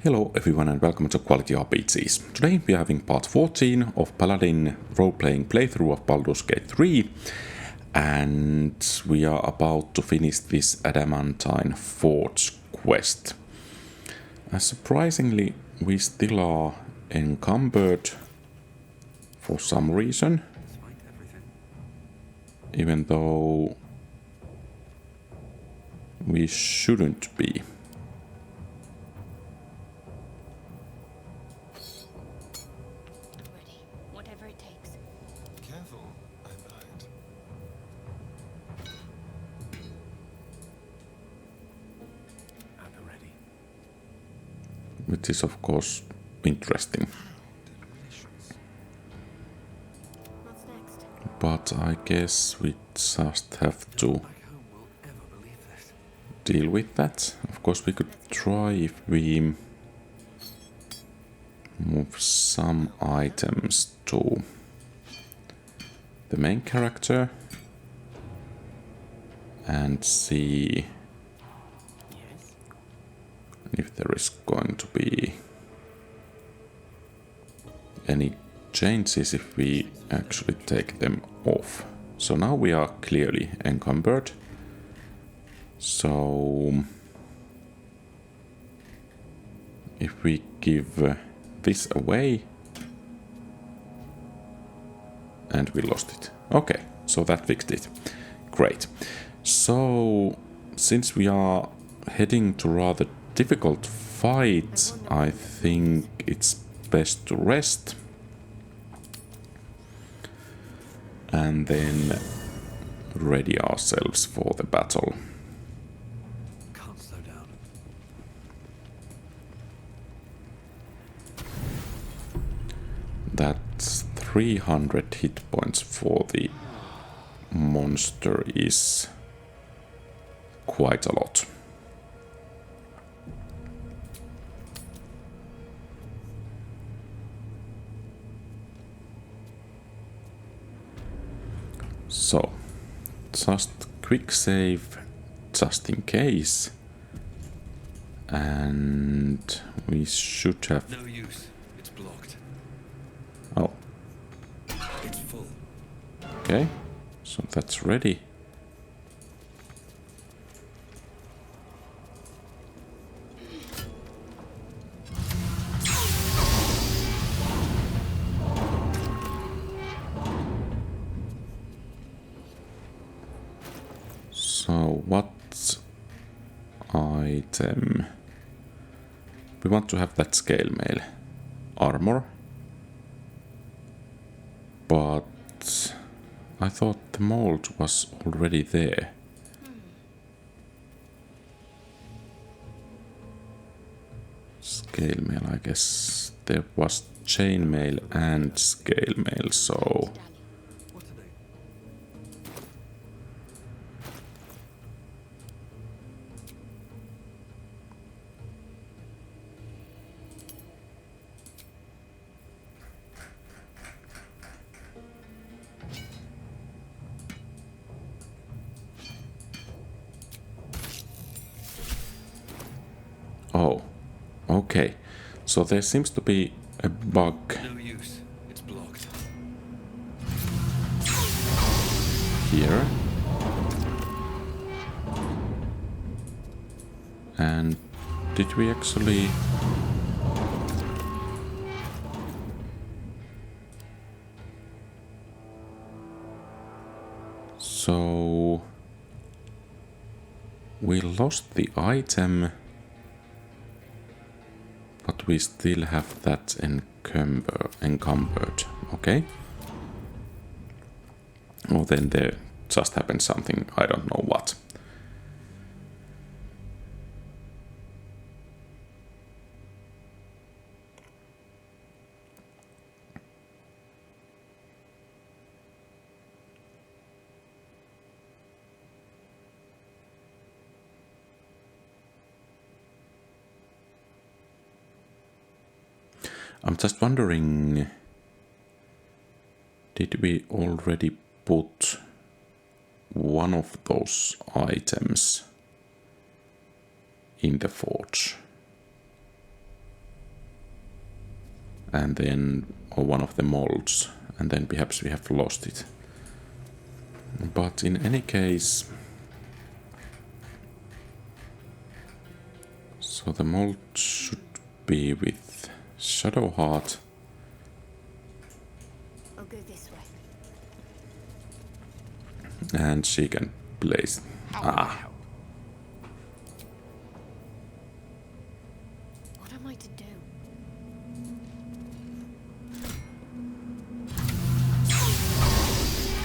Hello everyone and welcome to Quality RPGs. Today we are having part 14 of Paladin role-playing playthrough of Baldur's Gate 3 and we are about to finish this Adamantine Forge quest. Surprisingly, we still are encumbered for some reason, even though we shouldn't be. Which is of course interesting. What's next? But I guess we just have to deal with that. Of course we could try if we move some items to the main character and see if there is going to be any changes if we actually take them off. So now we are clearly encumbered. So if we give this away, and we lost it. Okay, so that fixed it. Great. So since we are heading to rather difficult fight, I think it's best to rest and then ready ourselves for the battle. Can't slow down. That's 300 hit points for the monster is quite a lot. So, just quick save, just in case, and we should have... No use. It's blocked. Oh, It's full. okay, so that's ready. So what item? We want to have that scale mail armor, but I thought the mold was already there. Scale mail, I guess there was chain mail and scale mail, so What are they? oh, okay. So there seems to be a bug No use. It's blocked. here. And did we actually... So we lost the item, but we still have that encumbered. Okay. Or then there just happened something, I don't know what. I'm just wondering, did we already put one of those items in the forge? and then, or one of the molds, and then perhaps we have lost it. But in any case, so the mold should be with Shadowheart. I'll go this way. And she can place. Ah, What am I to do?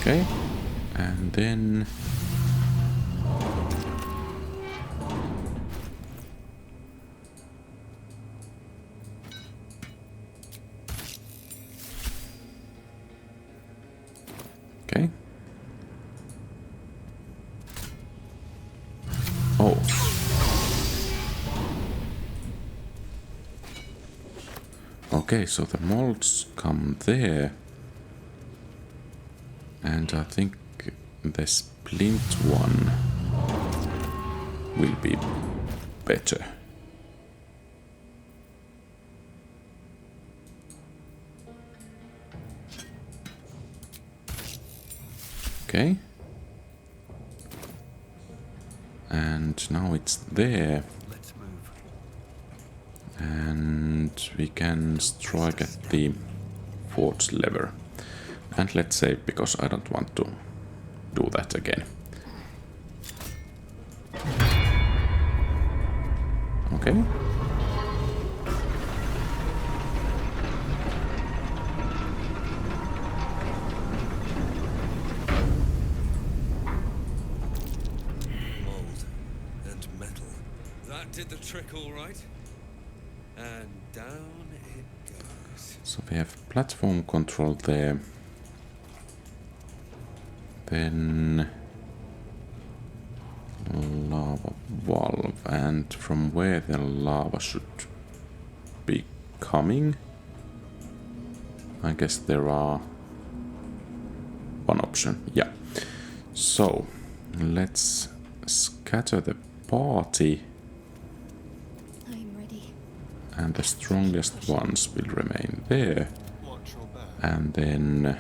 okay. And then okay. Oh. Okay, so the molds come there. And I think the splint one will be better. Okay. And now it's there. Let's move. And we can strike at the forge lever. And let's say, because I don't want to do that again. Okay. Mold and metal. That did the trick all right. And down it goes. So we have platform control there. Then lava valve, and from where the lava should be coming, I guess there are one option. Yeah. So let's scatter the party, I'm ready. and the strongest ones will remain there, and then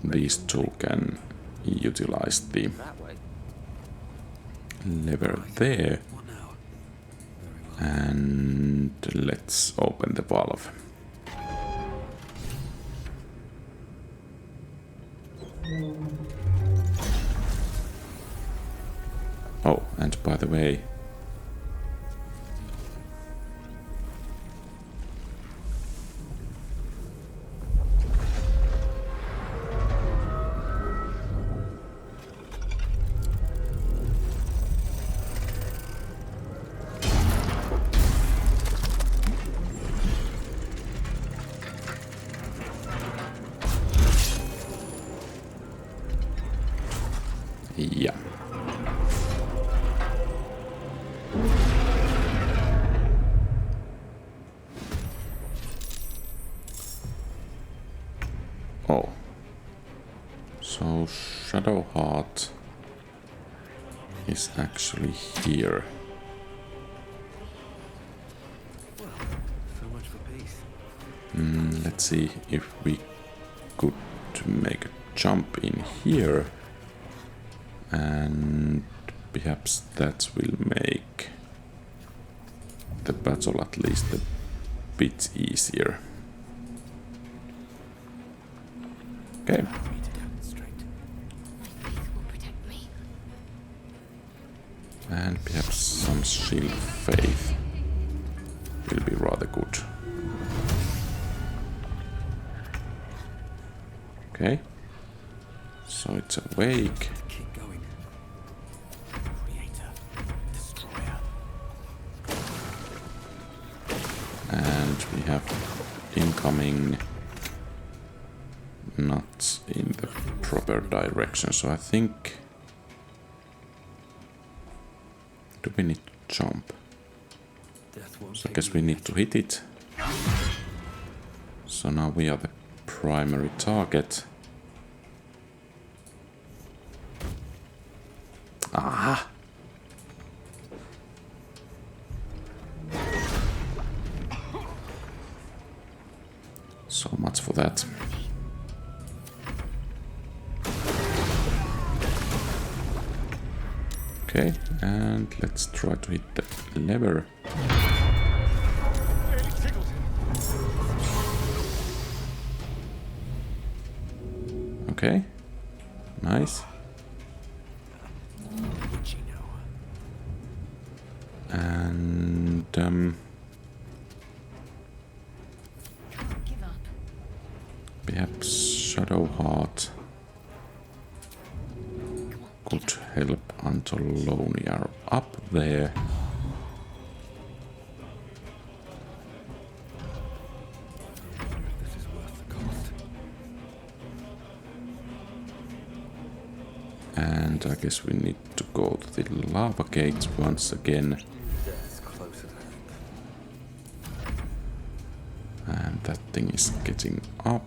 these two can utilize the lever there. What now? Very well. And let's open the valve. Oh, and by the way, yeah. Oh. So Shadowheart is actually here. Well, so much for peace. Let's see if we could make a jump in here. And perhaps that will make the battle at least a bit easier. Okay. My faith will protect me. And perhaps some shield faith will be rather good. Okay. So it's awake. Keep going. Creator. Destroyer. And we have incoming not in the proper direction. So I think... Do we need to jump? Death won't So I take guess me we need yet. to hit it. So now we are the primary target. Aha! much for that. Okay, and let's try to hit the lever. Okay, nice. And Give up. perhaps Shadow Heart could help until Lonely are up there. This is worth the cost. And I guess we need to go to the lava gates once again. Death's close at hand. And that thing is getting up.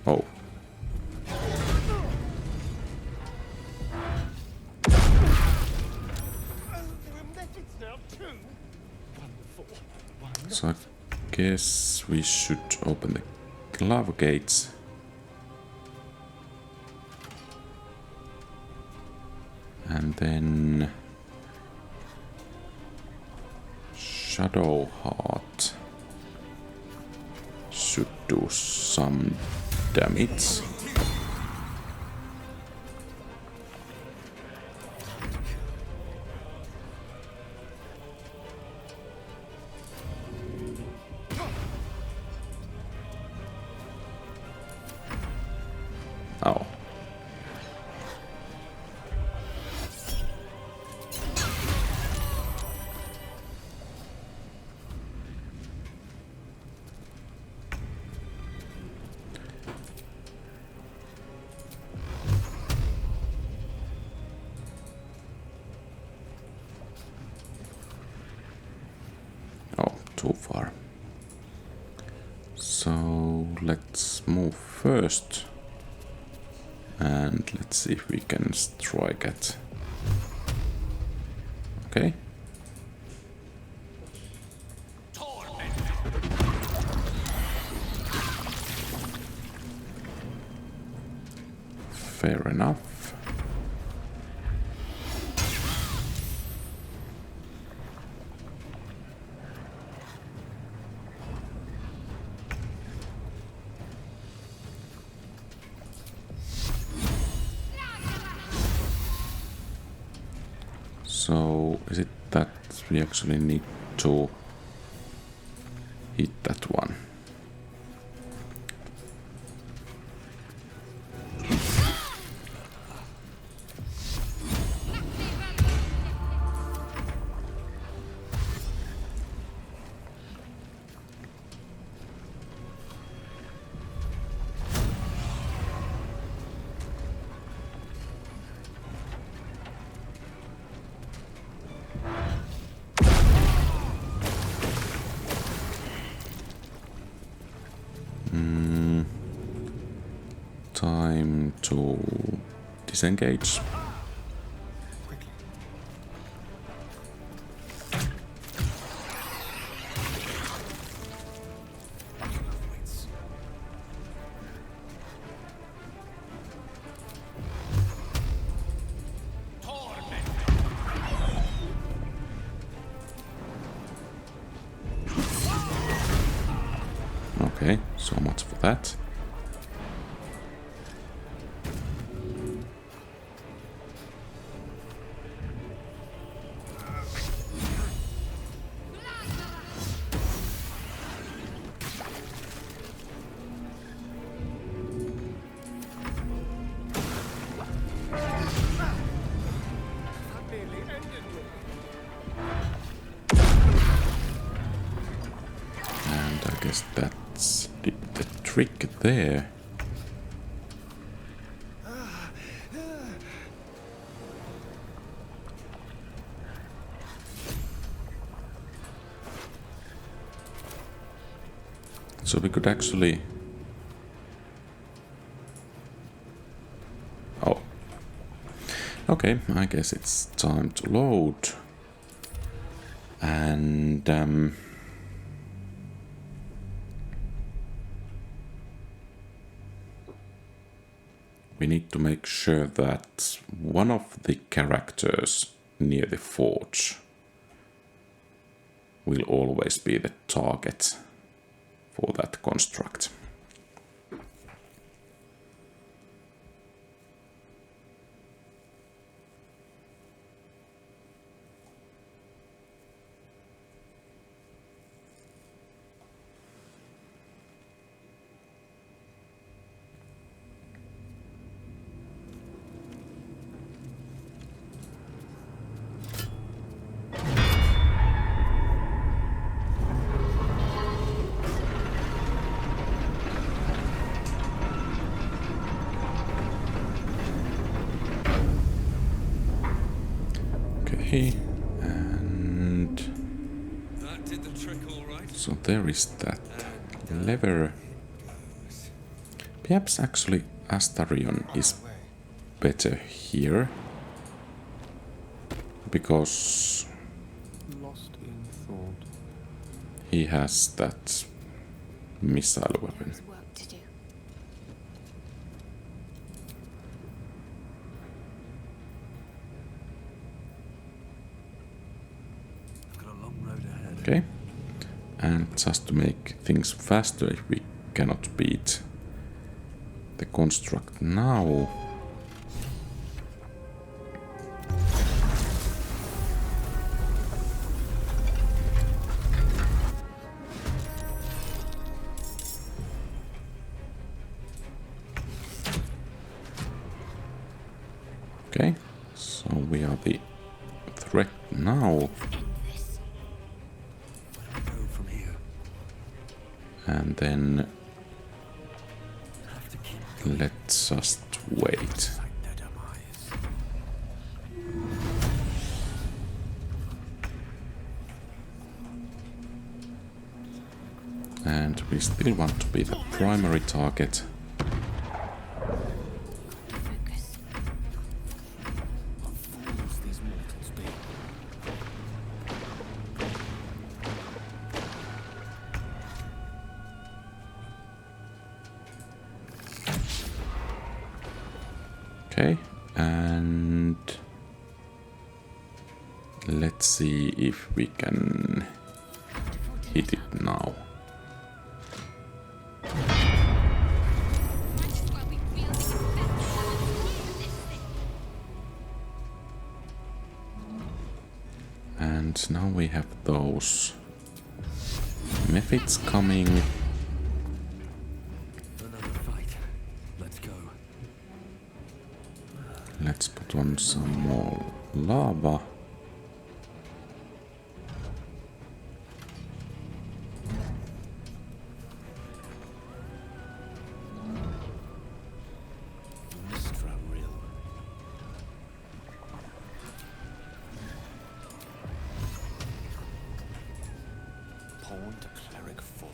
Oh. So I guess we should open the lava gates. And then Shadow Heart should do some damage. Oh. Oh, too far. So let's move first. And let's see if we can strike at. Okay. Fair enough. So, is it that we actually need to hit that one? Time to disengage. Okay, so much for that. And I guess that's the trick there. So we could actually... Oh. Okay, I guess it's time to load. And... we need to make sure that one of the characters near the forge will always be the target for that construct. Okay, and That did the trick all right. so there is that lever. Perhaps actually Astarion is better here, because Lost in thought. he has that missile weapon. There's work to do. I've got a long road ahead. Okay, and just to make things faster, if we cannot beat the construct now, okay, so we are the threat now, Where do we go from here? and then Have to keep let's just wait. like their demise. And we still want to be the primary target. Focus. What fools these mortals be. Okay, and let's see if we can hit it now. That's why we feel the effect. And now we have those methods coming. Another fight. Let's go. Let's put on some more lava. Mistra real. Pawn to cleric 4.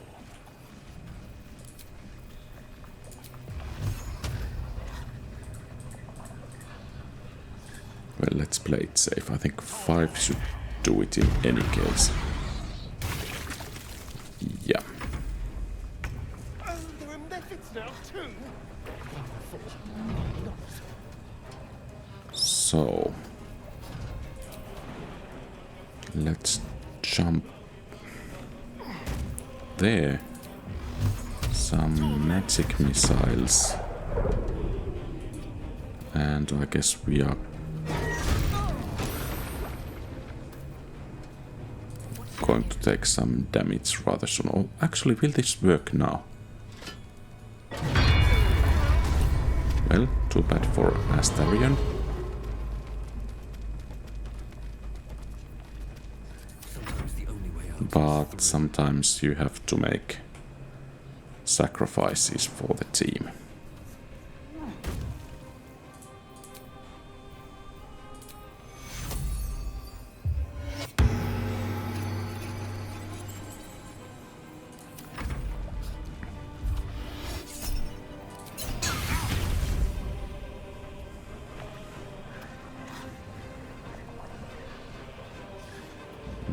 Well, let's play it safe. I think 5 should do it in any case. Yeah. Oh, there are methods now too. So let's jump there. Some magic missiles. And I guess we are going to take some damage rather soon. Oh, actually, will this work now? Well, too bad for Astarion. Sometimes the only way out. But sometimes you have to make sacrifices for the team.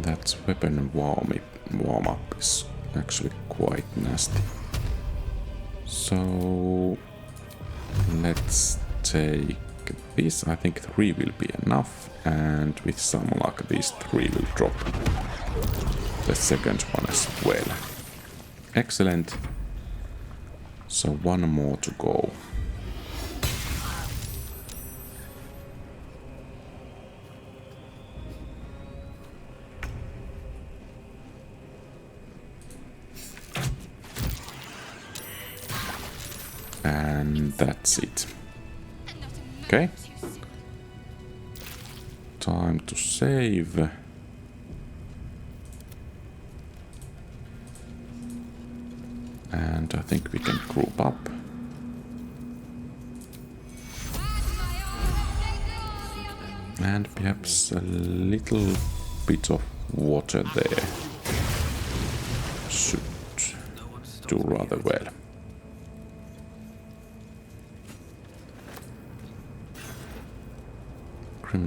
That weapon warm-up is actually quite nasty. So let's take this. I think 3 will be enough, and with some luck these 3 will drop the second one as well. Excellent. So 1 more to go. And that's it. Okay. Time to save. And I think we can group up. And perhaps a little bit of water there should do rather well.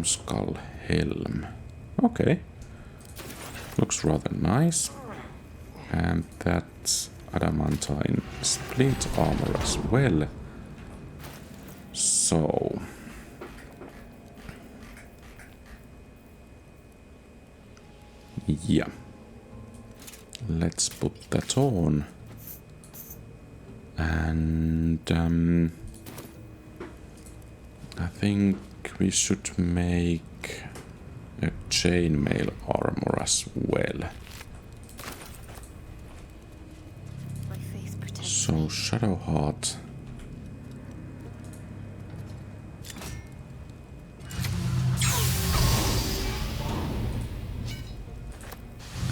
Skull helm. Okay. Looks rather nice. And that's adamantine splint armor as well. So yeah. Let's put that on. And I think we should make a chainmail armor as well. My faith protects So me. Shadowheart.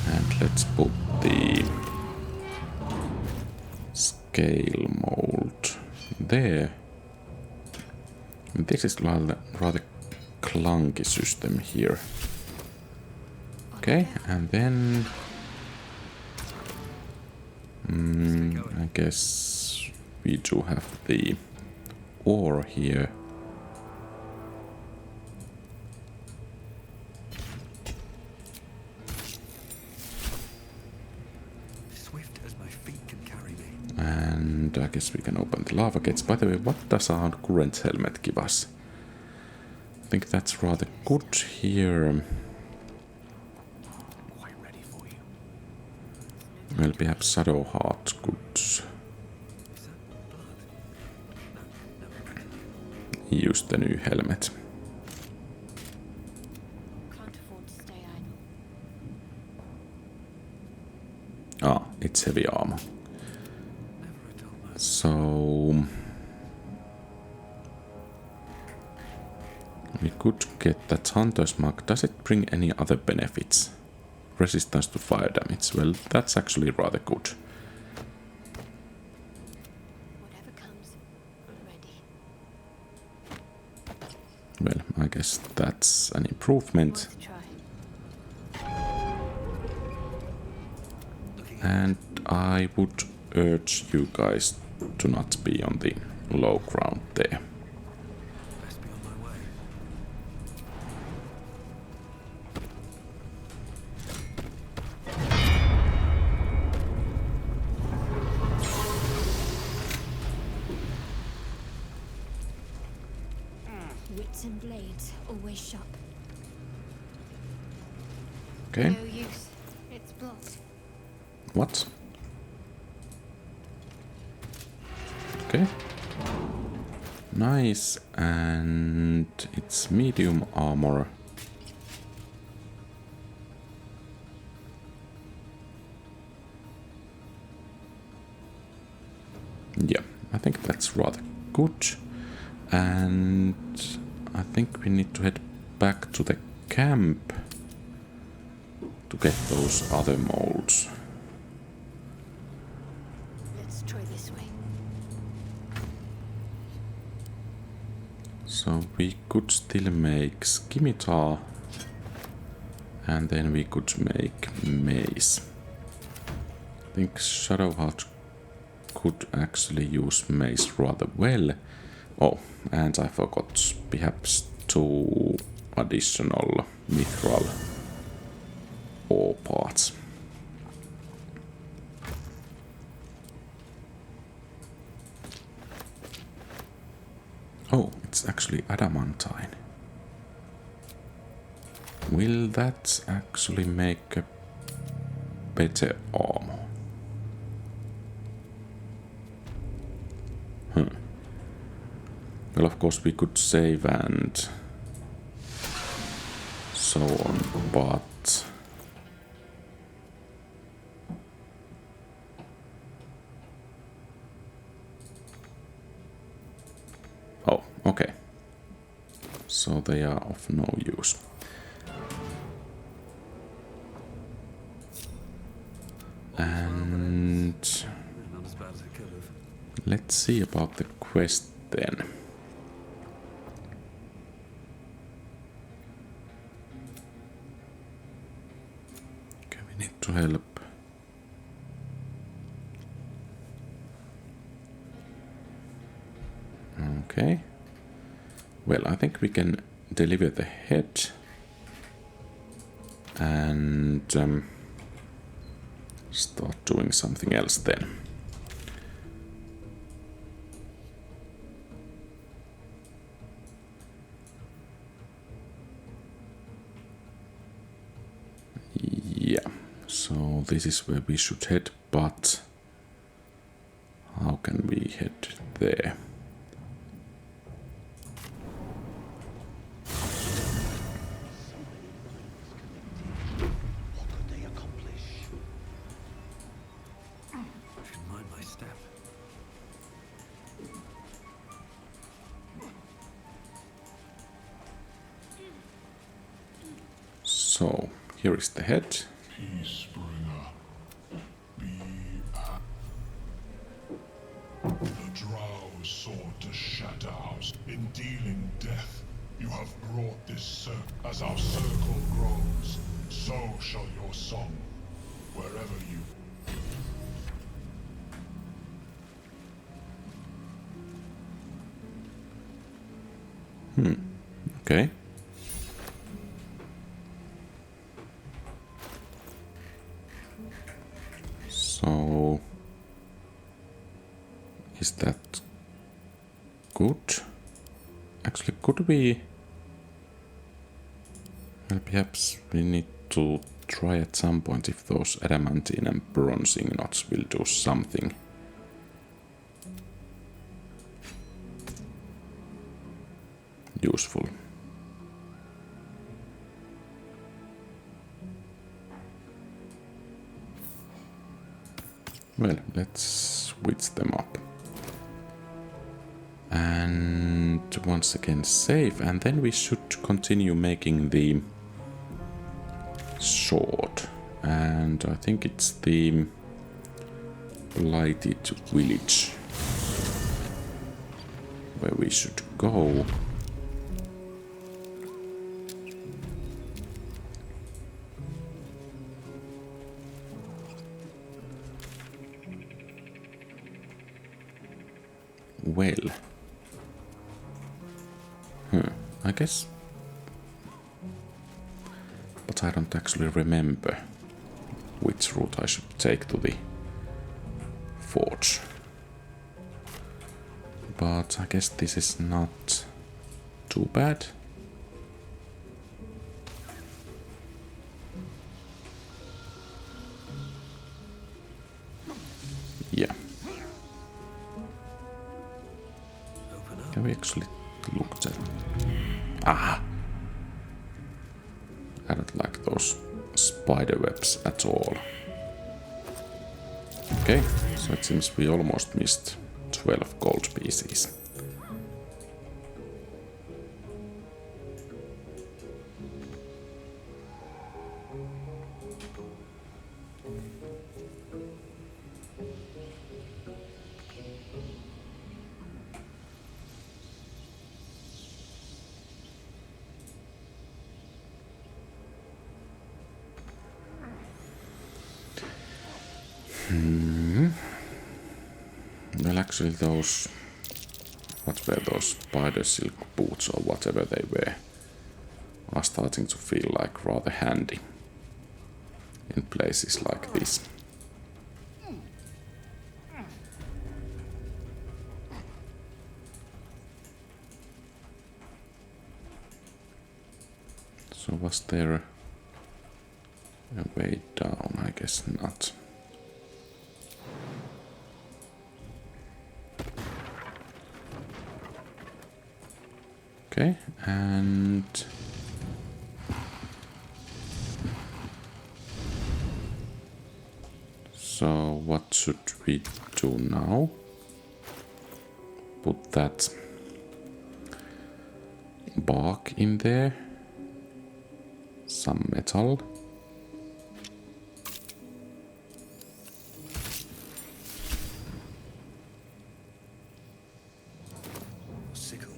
And let's put the scale mold there. This is rather clunky system here. Okay, and then I guess we do have the ore here. Swift as my feet can carry me. And I guess we can open the lava gates. By the way, what does our current helmet give us? I think that's rather good here. Quite ready for you. Well, perhaps Shadowheart could Is that blood? No. use the new helmet. Can't afford to stay idle. Ah, it's heavy armor. Never a dull moment. So we could get that Hunter's Mark. Does it bring any other benefits? Resistance to fire damage. Well, that's actually rather good. Whatever comes, I'm ready. Well, I guess that's an improvement. Worth a try. And I would urge you guys to not be on the low ground there. Best be on my way. Wits and blades, always sharp. Okay, No use. It's blocked. what? Okay. Nice, and it's medium armor. Yeah, I think that's rather good. And I think we need to head back to the camp to get those other molds. Let's try this way. So we could still make scimitar, and then we could make mace. I think Shadowheart could actually use mace rather well. Oh, and I forgot perhaps 2 additional mithril ore parts. it's actually adamantine. Will that actually make a better armor? Well, of course we could save and so on, but oh, okay. So they are of no use. And Not as bad as it could have. let's see about the quest then. Okay, we need to help. Okay. Well, I think we can deliver the head and start doing something else then. Yeah, so this is where we should head, but how can we head there? What could they accomplish? Should mind my step. So, here is the head. Peacebringer, the drow sought to shatter us. In dealing death, you have brought this circle. As our circle grows, so shall your song, wherever you. Okay. So, is that good? Actually, could we... Well, perhaps we need to try at some point if those adamantine and bronzing knots will do something. Useful. Well, let's switch them up. And once again save, and then we should continue making the sword. And I think it's the Blighted Village where we should go. Well, I guess, but I don't actually remember which route I should take to the forge. But I guess this is not too bad. Yeah. Can we actually look at... Ah! I don't like those spider webs at all. Okay, so it seems we almost missed 12 gold pieces. Well, actually those... What were those spider silk boots or whatever they were? Are starting to feel like rather handy in places like this. So was there a way down? I guess not. Okay, and so what should we do now? Put that bark in there, some metal. Sickle.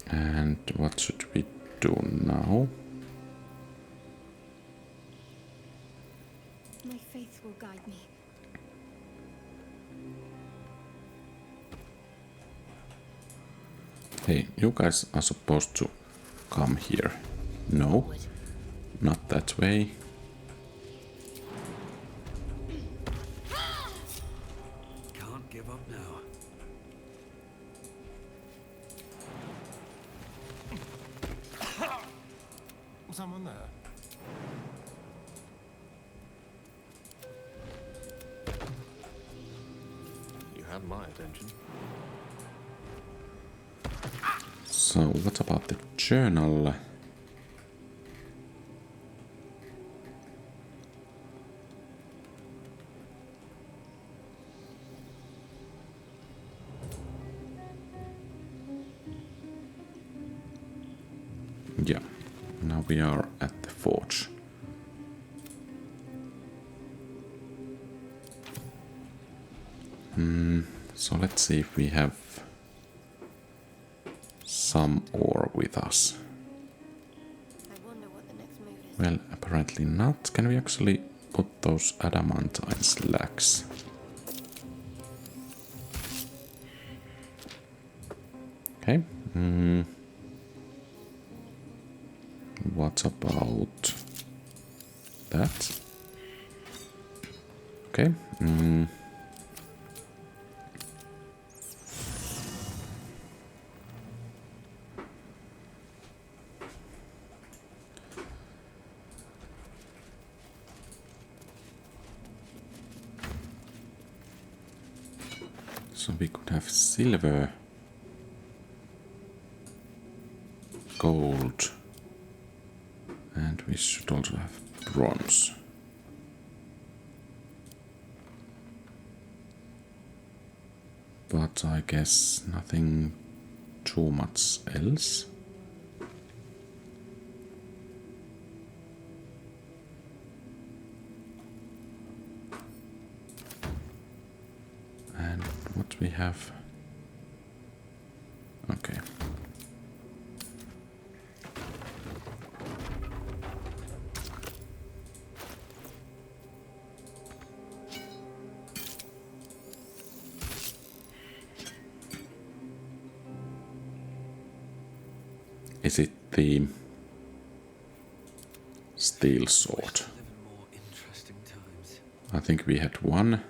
And what should we do now? My faith will guide me. Hey, you guys are supposed to come here. No, not that way. Can't give up now. Someone there? You have my attention. So what about the journal? Yeah, now we are at the forge. So let's see if we have some ore with us. I wonder what the next move is. Well, apparently not. Can we actually put those adamantine slacks? Okay. What about that? Okay. So we could have silver, gold, and we should also have bronze. But I guess nothing too much else. And what we have? Okay. Is it the steel sword? Live in more interesting times. I think we had one,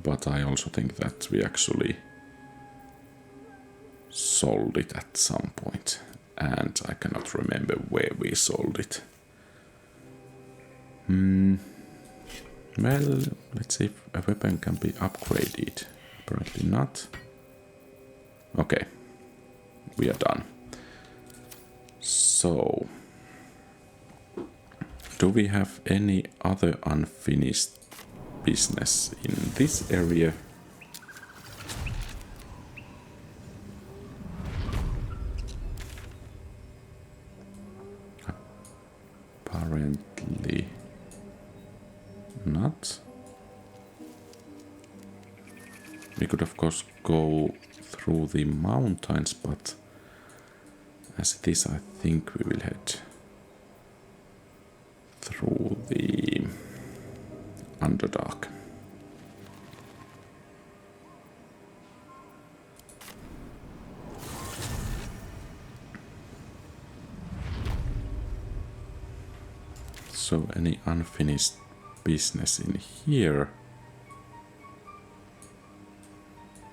but I also think that we actually sold it at some point, and I cannot remember where we sold it. Well, let's see if a weapon can be upgraded. Apparently not. Okay, we are done. So, do we have any other unfinished business in this area? Apparently not. We could of course go through the mountains, but as it is, I think we will head through the Underdark. So So any unfinished business in here?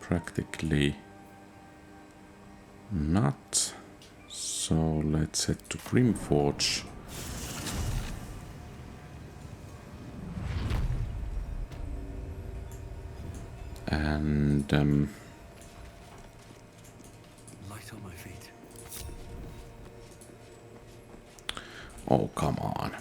Practically not. So let's head to Grimforge. And Light on my feet. oh, come on.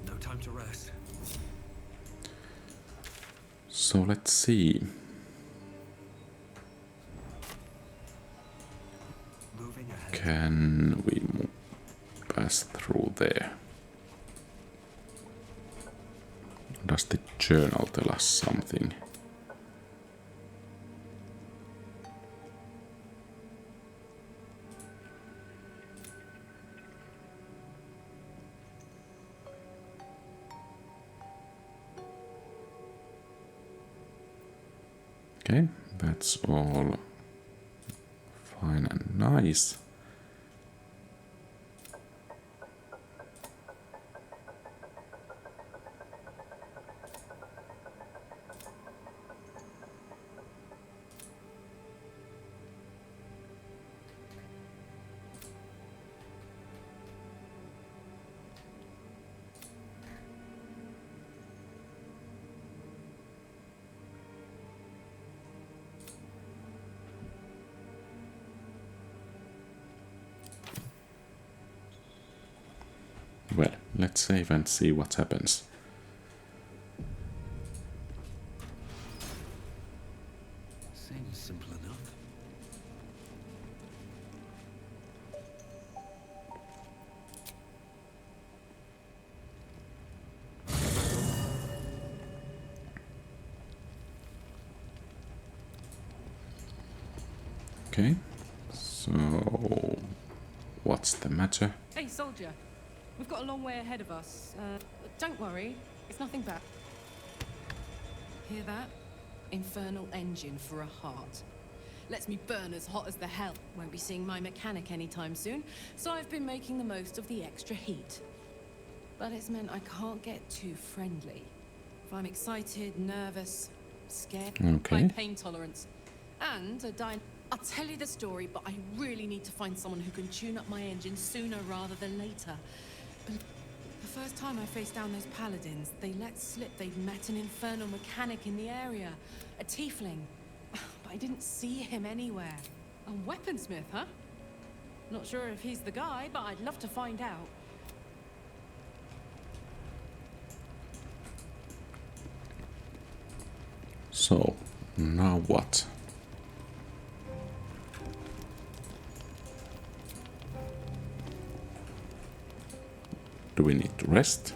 No time to rest. So let's see. Moving ahead. Can we pass through there? Does the journal tell us something? Okay, that's all fine and nice. Well, let's save and see what happens. Seems simple enough. Okay, so what's the matter? Hey, soldier. We've got a long way ahead of us. Don't worry. It's nothing bad. Hear that? Infernal engine for a heart. Lets me burn as hot as the hell. Won't be seeing my mechanic anytime soon, so I've been making the most of the extra heat. But it's meant I can't get too friendly. If I'm excited, nervous, scared, Okay. my pain tolerance, and a dying... I'll tell you the story, but I really need to find someone who can tune up my engine sooner rather than later. The first time I faced down those paladins, they let slip they'd met an infernal mechanic in the area. A tiefling. But I didn't see him anywhere. A weaponsmith, huh? Not sure if he's the guy, but I'd love to find out. So, now what? Do we need to rest?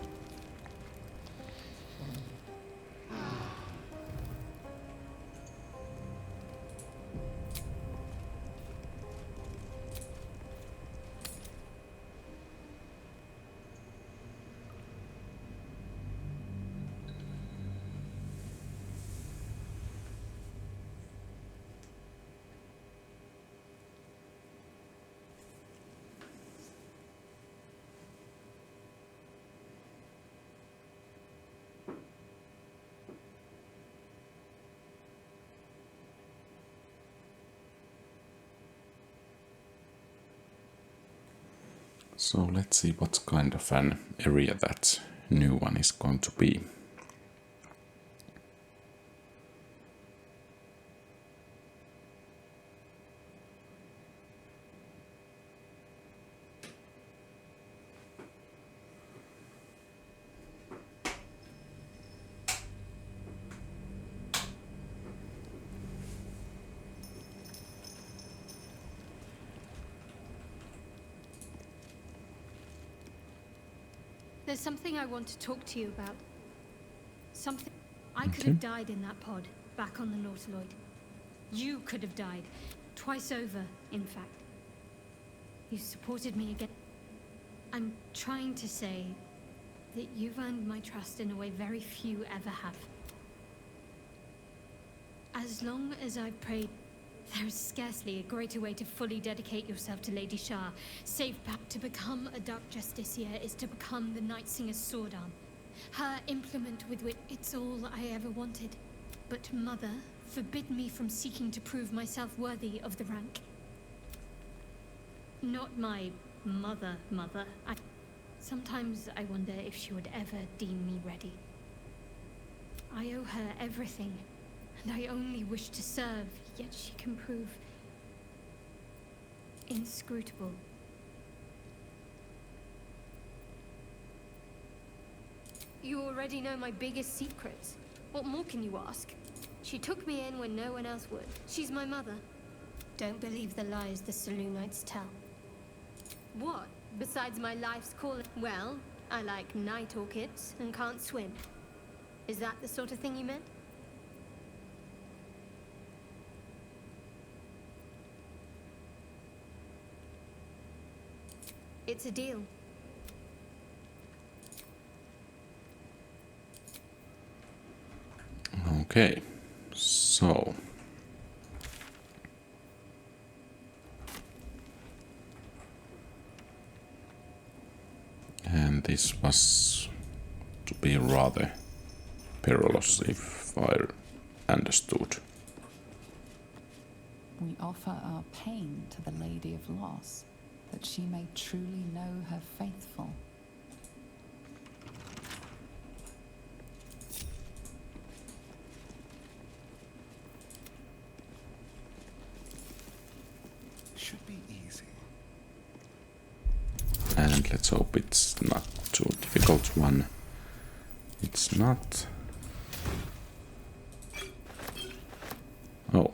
So let's see what kind of an area that new one is going to be. There's something I want to talk to you about. Something... I could have died in that pod, back on the Nautiloid. You could have died. Twice over, in fact. You supported me again. I'm trying to say that you've earned my trust in a way very few ever have. As long as I've prayed, there is scarcely a greater way to fully dedicate yourself to Lady Shah, save perhaps to become a Dark Justiciar is to become the Night Singer's sword arm. Her implement with which it's all I ever wanted. But Mother forbid me from seeking to prove myself worthy of the rank. Not my mother. Sometimes I wonder if she would ever deem me ready. I owe her everything, and I only wish to serve, yet she can prove inscrutable. You already know my biggest secrets. What more can you ask? She took me in when no one else would. She's my mother. Don't believe the lies the Saloonites tell. What? Besides my life's calling? Well, I like night orchids and can't swim. Is that the sort of thing you meant? It's a deal. Okay, so and this was to be rather perilous if I understood. We offer our pain to the Lady of Loss, that she may truly know her faithful. Should be easy. And let's hope it's not too difficult one. It's not. Oh.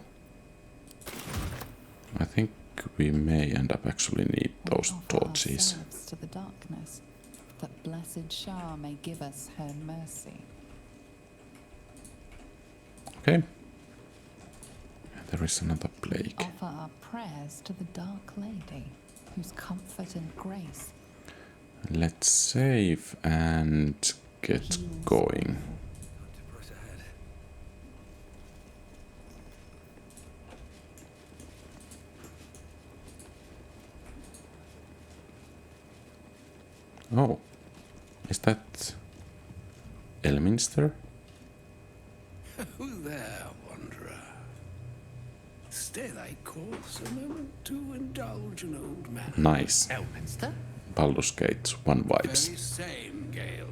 I think we may end up actually need those We offer torches. ourselves to the darkness, that blessed Shah may give us her mercy. Okay. And there is another plague. We offer our prayers to the Dark Lady, whose comfort and grace Let's save and get going. Not to press ahead. Oh. Is that Elminster? Who there, wanderer? Stay thy course a moment to indulge an old man. Nice. Elminster? Baldur's Gate 1 Very vibes. same, Gale.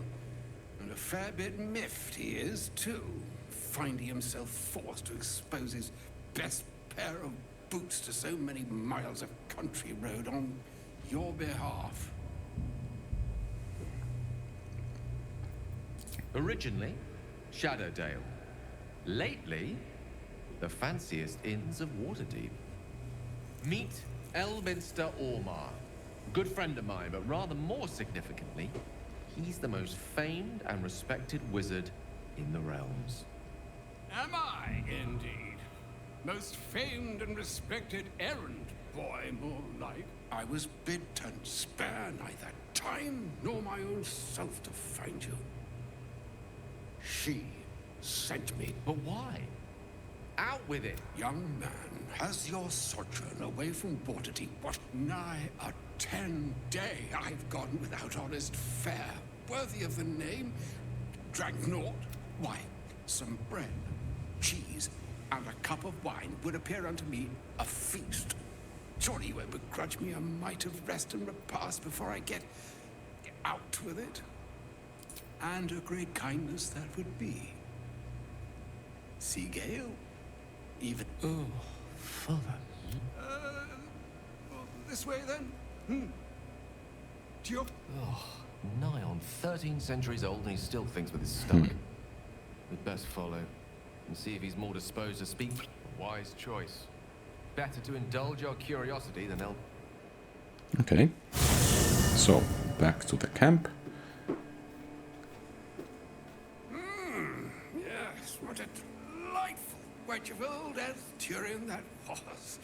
And a fair bit miffed he is, too, finding himself forced to expose his best pair of boots to so many miles of country road on your behalf. Originally, Shadowdale. Lately, the fanciest inns of Waterdeep. Meet Elminster Ormar. Good friend of mine, but rather more significantly, he's the most famed and respected wizard in the realms. Am I, indeed? Most famed and respected errand boy, more like. I was bid to spare neither time nor my own self to find you. She sent me. But why? Out with it! Young man, has your sojourn away from Waterdeep, what, nigh a 10-day I've gone without honest fare, worthy of the name? Drank naught? Why, some bread, cheese, and a cup of wine would appear unto me a feast. Surely you won't begrudge me a mite of rest and repast before I get out with it? And a great kindness that would be. See, Gale? Even... Oh, Father. This way, then? To your... Oh, nigh on 13 centuries old and he still thinks with his stomach. We'd best follow and see if he's more disposed to speak. Wise choice. Better to indulge our curiosity than help. Okay. So, back to the camp. Yes, what a delightful wedge of old Arthurian that was.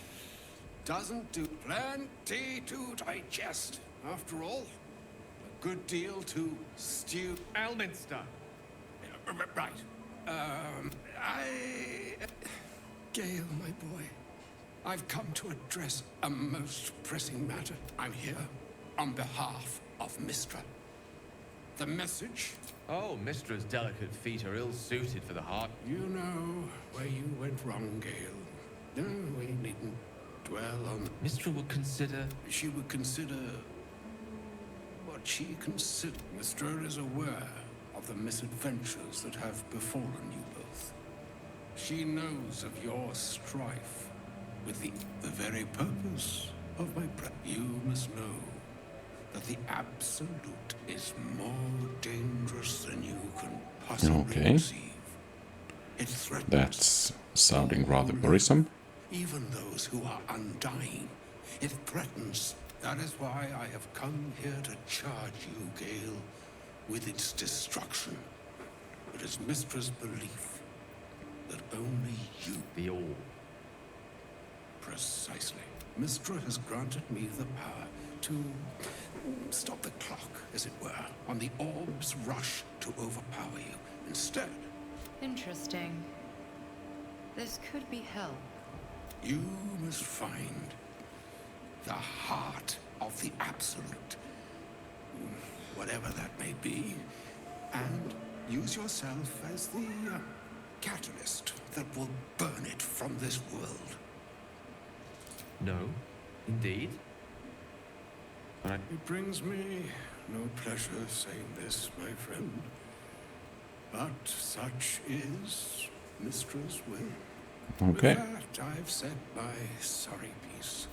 Doesn't do plenty to digest, after all. good deal to stew. Elminster! Right. Gale, my boy, I've come to address a most pressing matter. I'm here on behalf of Mistra. The message? Oh, Mistra's delicate feet are ill-suited for the heart. You know where you went wrong, Gale. No, we needn't dwell on... Mistra would consider... She would consider... what she considered. Mistra is aware of the misadventures that have befallen you both. She knows of your strife with the very purpose of my breath. You must know that the Absolute is more dangerous than you can possibly conceive. It threatens... That's sounding rather worrisome. even those who are undying. It threatens. That is why I have come here to charge you, Gale, with its destruction. It is Mistra's belief that only you... The All. Precisely. Mistra has granted me the power to stop the clock, as it were, on the orb's rush to overpower you. Instead... Interesting. This could be hell. You must find the heart of the Absolute, whatever that may be, and use yourself as the catalyst that will burn it from this world. No, indeed. But It brings me no pleasure saying this, my friend, but such is Mistra's will. Okay. With that, I've said my sorry piece.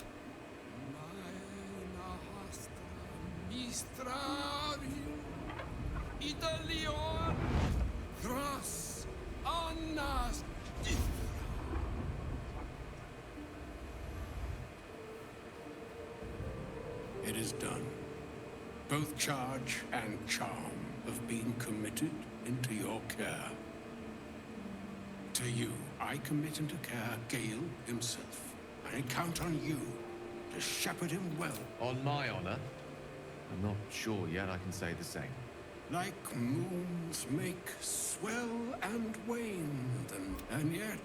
It is done. Both charge and charm have been committed into your care. To you, I commit into care Gale himself. I count on you to shepherd him well. on my honor, I'm not sure yet I can say the same. Like moons make swell and wane, and yet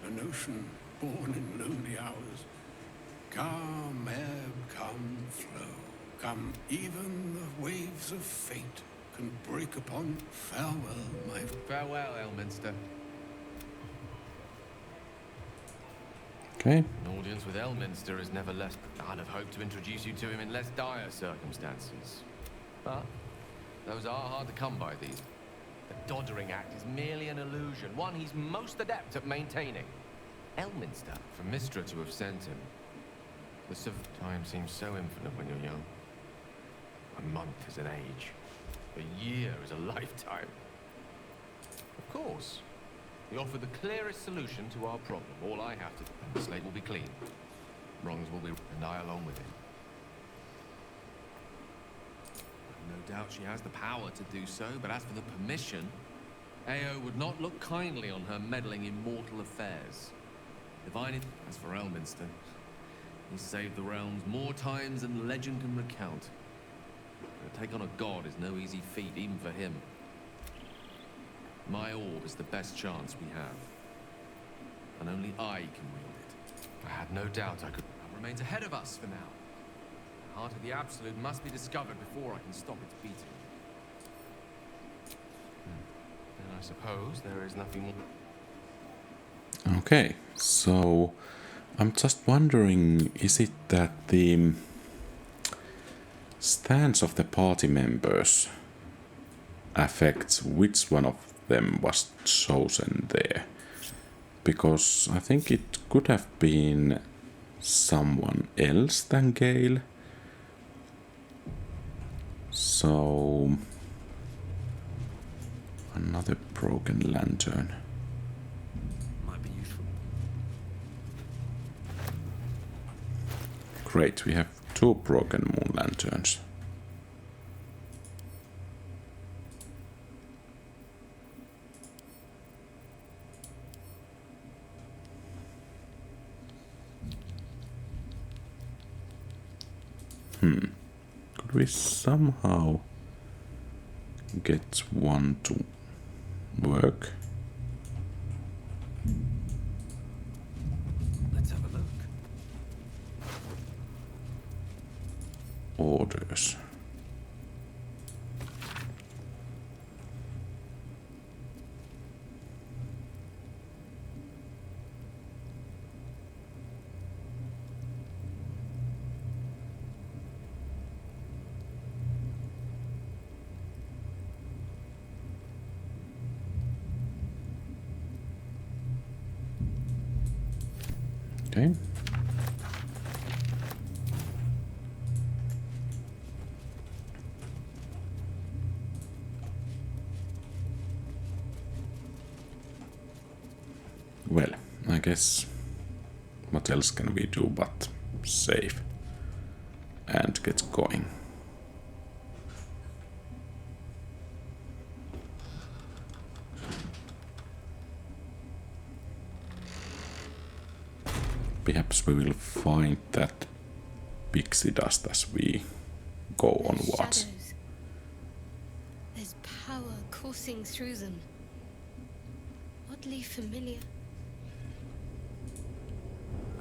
an ocean born in lonely hours. Come ebb, come flow, come even the waves of fate can break upon. Farewell, my... Farewell, Elminster. Okay. An audience with Elminster is never less... I'd have hoped to introduce you to him in less dire circumstances. But those are hard to come by, these. The Doddering Act is merely an illusion, one he's most adept at maintaining. Elminster, for Mistra to have sent him. The time seems so infinite when you're young. A month is an age. A year is a lifetime. Of course. We offer the clearest solution to our problem. All I have to... The slate will be clean. Wrongs will be... and I along with it. No doubt she has the power to do so, but as for the permission... Ao would not look kindly on her meddling in mortal affairs. Divine... As for Elminster, he's saved the realms more times than legend can recount. To take on a god is no easy feat, even for him. My orb is the best chance we have. And only I can wield it. I had no doubt I could... It remains ahead of us for now. The heart of the Absolute must be discovered before I can stop its beating. Then I suppose there is nothing more... Okay, so I'm just wondering, is it that the stance of the party members affects which one of them was chosen there? Because I think it could have been someone else than Gale. So another broken lantern. Might be useful. Great, we have 2 broken moon lanterns. Could Could we somehow get one to work? Let's have a look. Orders. Okay. Well, I guess what else can we do but save and get going. Perhaps we will find that pixie dust as we go onwards. Shadows. There's power coursing through them. Oddly familiar.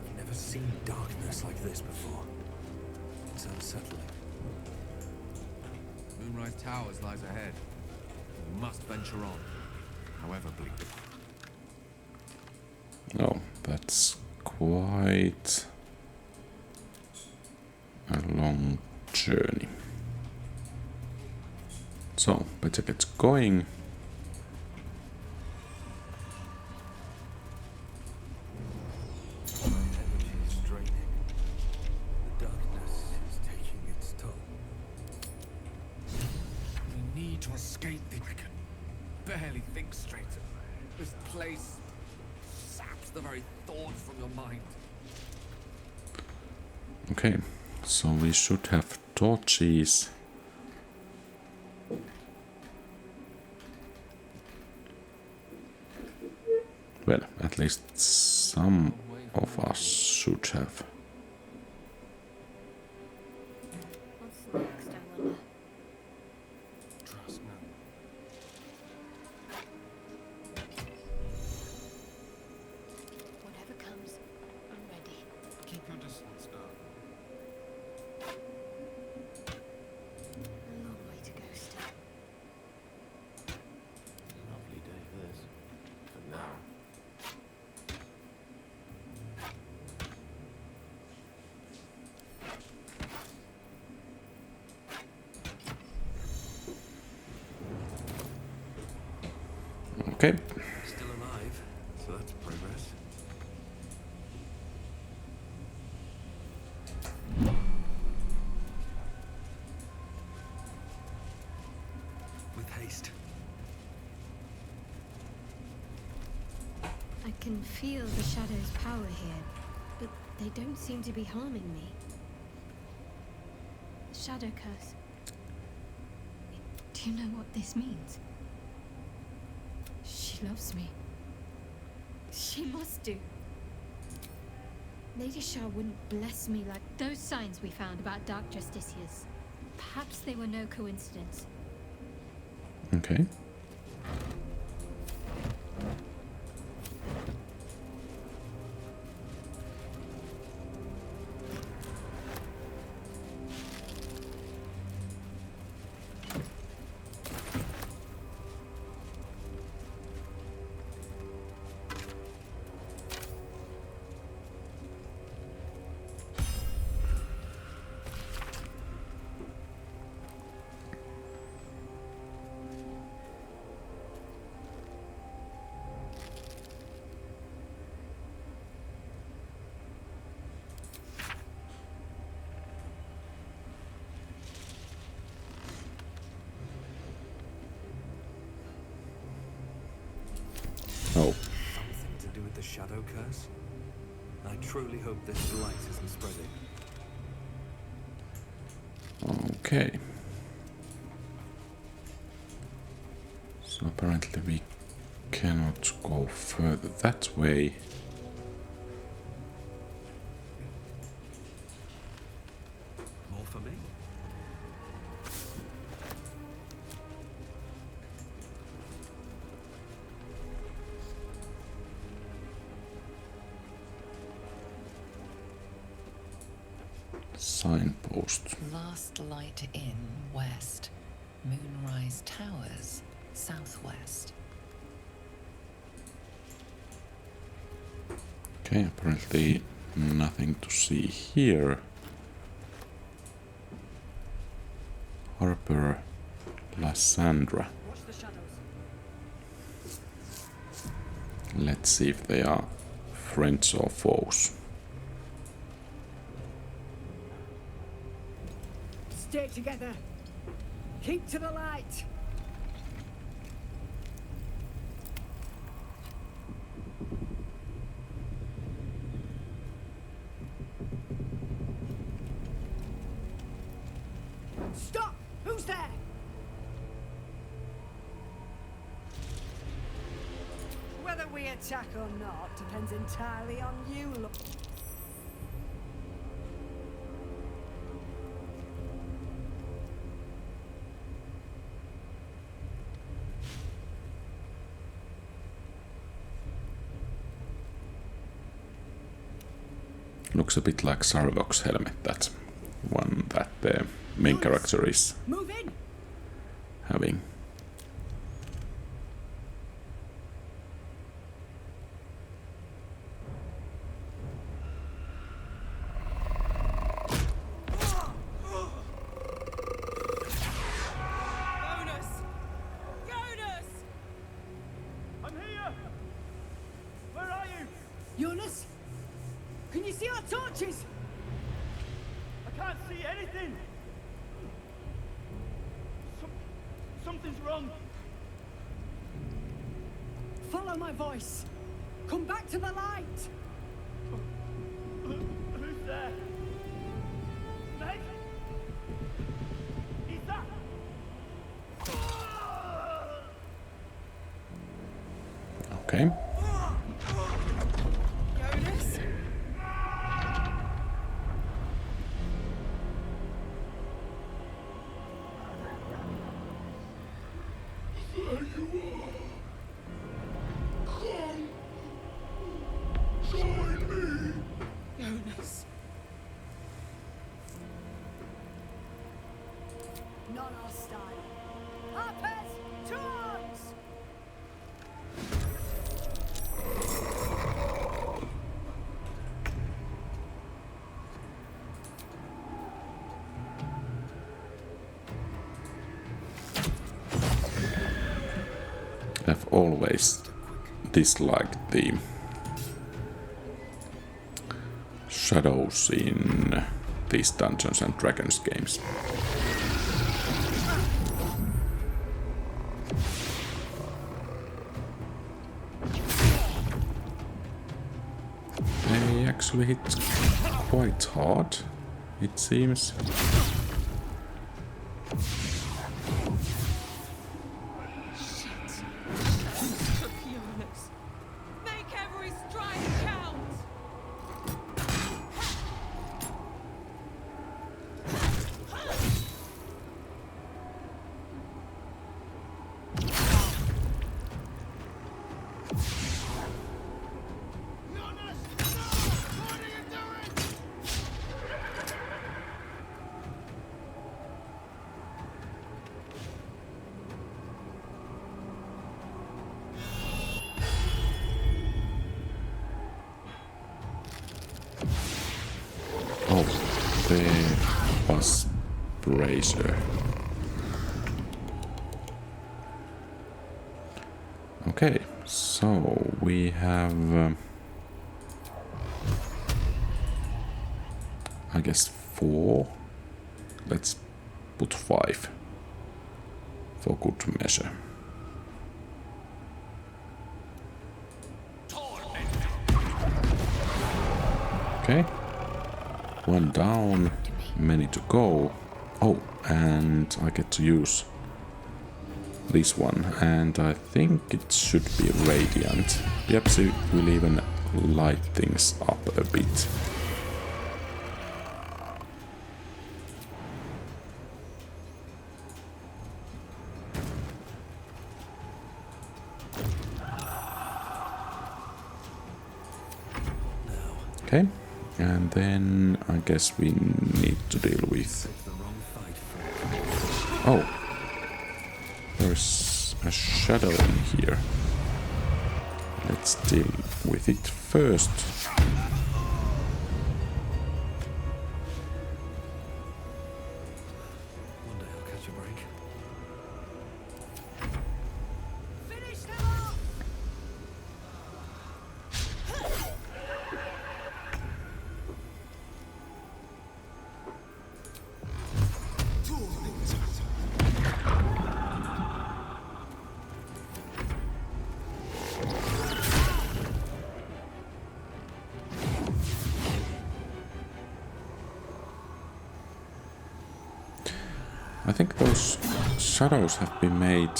I've never seen darkness like this before. It's unsettling. Moonrise Towers lies ahead. We must venture on, however bleak. Oh, that's quite a long journey. So, better get going. My energy is draining. The darkness is taking its toll. We need to escape. I can barely think straight. This place saps the very thought from your mind. Okay, so we should have torches. Well, at least some of us should have. What's next, I wonder? Trust me. Whatever comes, I'm ready. Keep your distance now. A long way to go still. Lovely day this. For now. Okay, Still alive, so that's progress. With haste. I can feel the shadow's power here, but they don't seem to be harming me. Shadow curse. Do you know what this means? She loves me. She must do. Lady Shah wouldn't bless me like those signs we found about dark justiciars. Perhaps they were no coincidence. okay. Oh, Something to do with the shadow curse? I truly hope this light isn't spreading. okay. So apparently we cannot go further that way. More for me? Signpost. Last Light Inn, west. Moonrise Towers, southwest. Okay, apparently nothing to see here. Harper Lysandra. Watch the shadows. Let's see if they are friends or foes. Stay together. Keep to the light. Stop! Who's there? Whether we attack or not depends entirely on you, Lord. Looks a bit like Sarvok's helmet, that one that the main character is Move in! having. I'm here! Where are you? Jonas? Can you see our torches? I can't see anything! Something's wrong. Follow my voice. Come back to the light. Who's there? Meg? Is that? Okay. Jonas? There you are. Come. Join me. Jonas. Not our style. Harpers, to arms! I've always disliked the shadows in these Dungeons and Dragons games. They actually hit quite hard, it seems. Jonas. Make every strike count! Oh, there was Brazier. Okay, so we have, I guess 4. Let's put 5 for good measure. Okay, 1 down, many to go. Oh, and I get to use this one, and I think it should be radiant. Yep, so it will even light things up a bit. Okay, And then I guess we need to deal with... Oh! There's a shadow in here. Let's deal with it first. One day I'll catch a break. Finish them off! I think those shadows have been made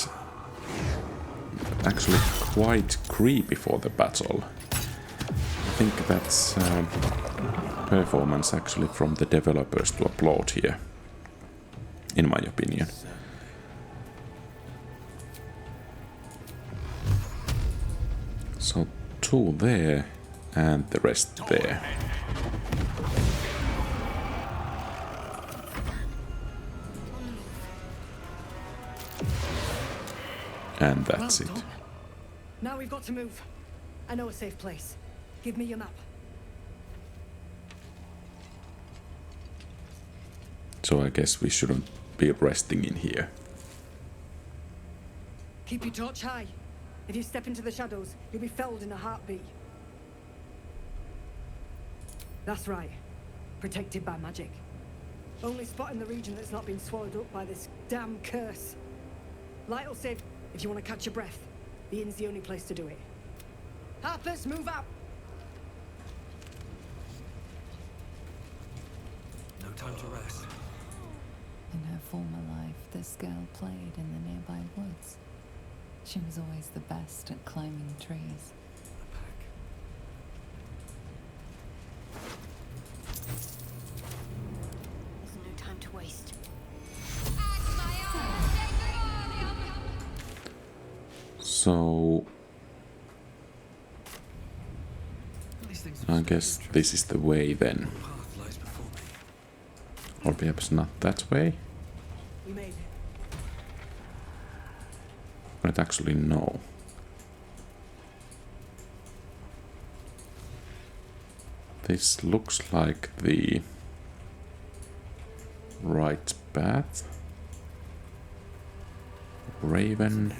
actually quite creepy for the battle. I think that's performance actually from the developers to applaud here, in my opinion. So 2 there and the rest there. And that's it. Now we've got to move. I know a safe place. Give me your map. So I guess we shouldn't be resting in here. Keep your torch high. If you step into the shadows, you'll be felled in a heartbeat. That's right. Protected by magic. Only spot in the region that's not been swallowed up by this damn curse. Light'll save if you want to catch your breath. The inn's the only place to do it. Harpers, move out! No time to rest. In her former life, this girl played in the nearby woods. She was always the best at climbing trees. The pack. There's no time to waste. So I guess this is the way then. Path lies before me. Or perhaps not that way. We made it. But actually no. This looks like the right path. Raven.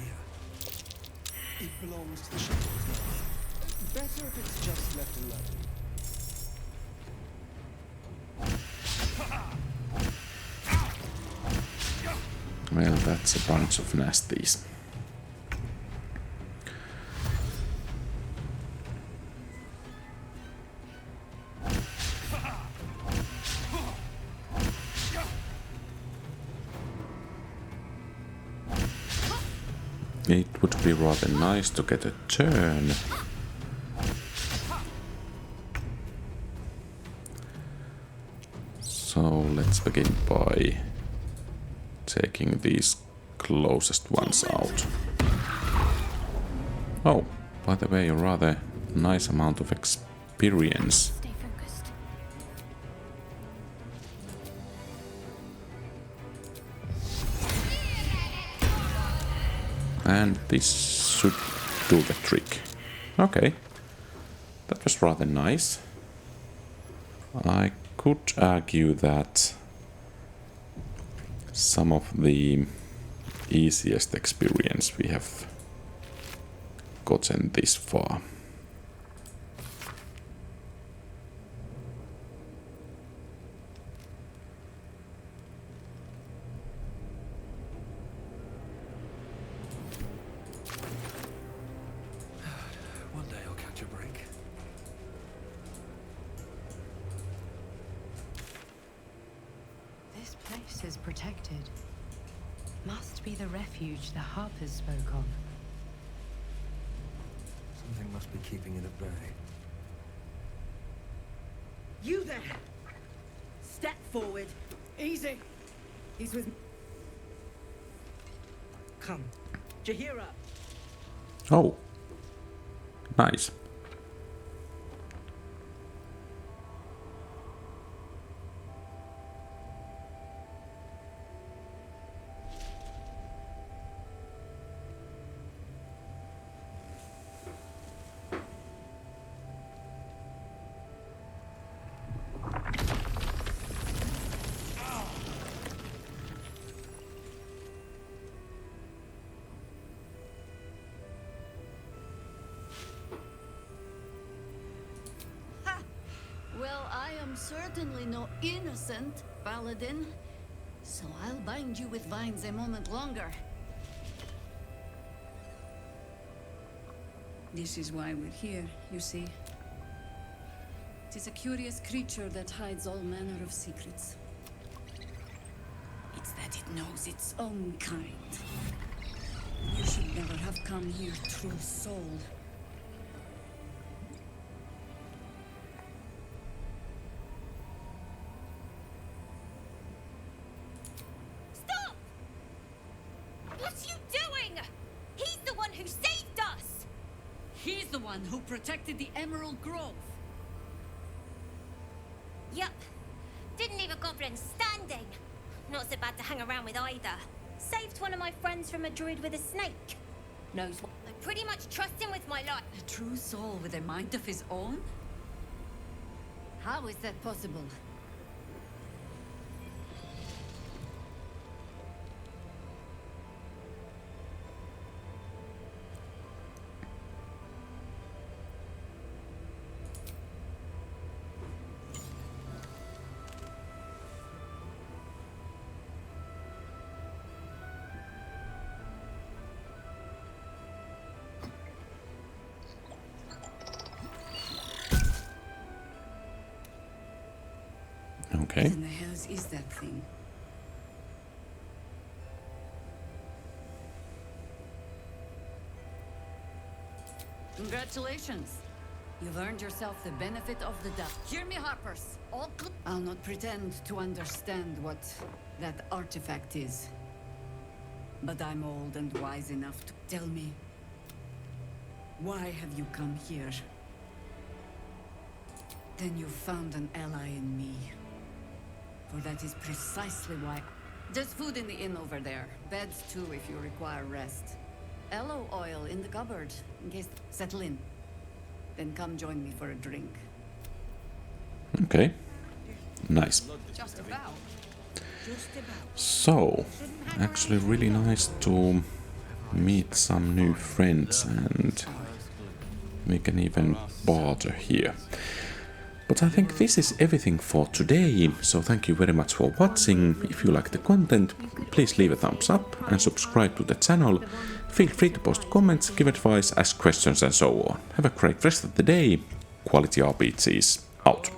It belongs to the shadows now. Better if it's just left alone. Well, that's a bunch of nasties. It would be rather nice to get a turn. So let's begin by taking these closest ones out. Oh, by the way, a rather nice amount of experience. Stay focused. And this should do the trick. Okay. That was rather nice. I could argue that some of the easiest experience we have gotten this far. One day I'll catch a break. This place is protected. Must be the refuge the Harpers spoke of. Something must be keeping it at bay. You there! Step forward. Easy. He's with me. Come. Jahira. Oh, nice. I'm certainly not innocent, Paladin. So I'll bind you with vines a moment longer. This is why we're here, you see. It is a curious creature that hides all manner of secrets. It's that it knows its own kind. You should never have come here, true soul. Stop! What are you doing? He's the one who saved us! He's the one who protected the Emerald Grove. Yup. Didn't leave a goblin standing. Not so bad to hang around with either. Saved one of my friends from a druid with a snake. Knows what. I pretty much trust him with my life. A true soul with a mind of his own? How is that possible? Okay. What in the hell is that thing? Congratulations. You've earned yourself the benefit of the doubt. Hear me, Harpers. I'll not pretend to understand what that artifact is. But I'm old and wise enough to tell me. Why have you come here? Then you found an ally in me. For that is precisely why... There's food in the inn over there. Beds too if you require rest. Aloe oil in the cupboard, in case... Settle in. Then come join me for a drink. Okay. Nice. Just about. So, actually really nice to meet some new friends, and we can even barter here. But I think this is everything for today, so thank you very much for watching. If you like the content, please leave a thumbs up and subscribe to the channel. Feel free to post comments, give advice, ask questions and so on. Have a great rest of the day. Quality RPGs out.